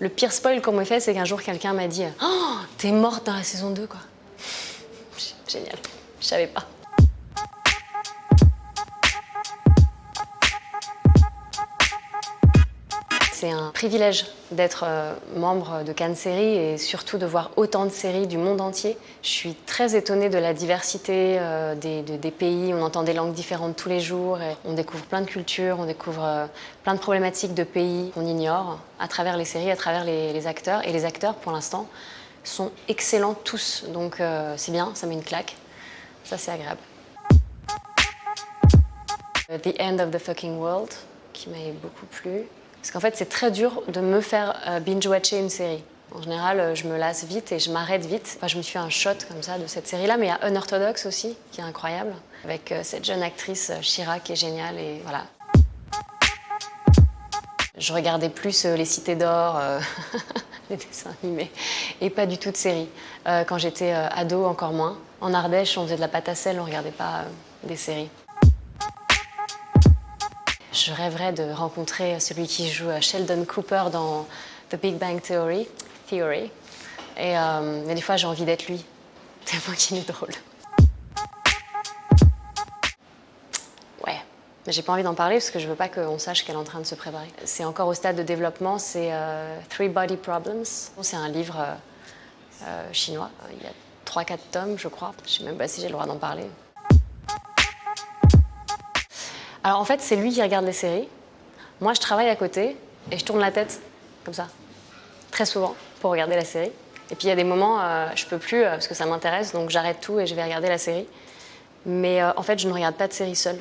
Le pire spoil qu'on m'ait fait, c'est qu'un jour quelqu'un m'a dit « Oh, t'es morte dans la saison 2 quoi !» Génial, je savais pas. C'est un privilège d'être membre de Cannes Séries et surtout de voir autant de séries du monde entier. Je suis très étonnée de la diversité des pays. On entend des langues différentes tous les jours. Et on découvre plein de cultures, on découvre plein de problématiques de pays qu'on ignore à travers les séries, à travers les acteurs. Et les acteurs, pour l'instant, sont excellents tous. Donc c'est bien, ça met une claque. Ça, c'est agréable. The End of the Fucking World, qui m'a beaucoup plu. Parce qu'en fait, c'est très dur de me faire binge-watcher une série. En général, je me lasse vite et je m'arrête vite. Enfin, je me suis fait un shot comme ça de cette série-là, mais il y a Unorthodox aussi, qui est incroyable, avec cette jeune actrice Shira qui est géniale, et voilà. Je regardais plus les Cités d'Or, les dessins animés, et pas du tout de séries. Quand j'étais ado, encore moins. En Ardèche, on faisait de la pâte à sel, on regardait pas des séries. Je rêverais de rencontrer celui qui joue Sheldon Cooper dans The Big Bang Theory. Et mais des fois, j'ai envie d'être lui, tellement qu'il est drôle. Ouais, mais j'ai pas envie d'en parler parce que je veux pas qu'on sache qu'elle est en train de se préparer. C'est encore au stade de développement, c'est Three Body Problems. C'est un livre chinois, il y a 3-4 tomes, je crois. Je sais même pas si j'ai le droit d'en parler. Alors en fait, c'est lui qui regarde les séries. Moi, je travaille à côté et je tourne la tête, comme ça, très souvent, pour regarder la série. Et puis il y a des moments, je peux plus, parce que ça m'intéresse, donc j'arrête tout et je vais regarder la série. Mais en fait, je ne regarde pas de série seule.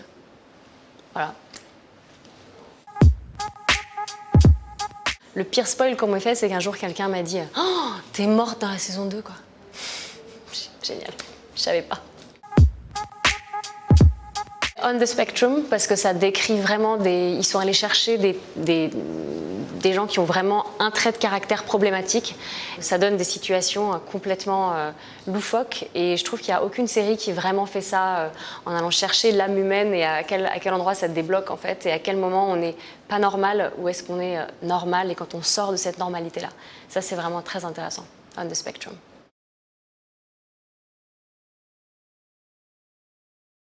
Voilà. Le pire spoil qu'on m'ait fait, c'est qu'un jour quelqu'un m'a dit « Oh, t'es morte dans la saison 2 quoi !» Génial, je savais pas. On the Spectrum, parce que ça décrit vraiment ils sont allés chercher des gens qui ont vraiment un trait de caractère problématique. Ça donne des situations complètement loufoques, et je trouve qu'il n'y a aucune série qui vraiment fait ça en allant chercher l'âme humaine et à quel endroit ça te débloque en fait, et à quel moment on n'est pas normal ou est-ce qu'on est normal, et quand on sort de cette normalité-là. Ça, c'est vraiment très intéressant. On the Spectrum.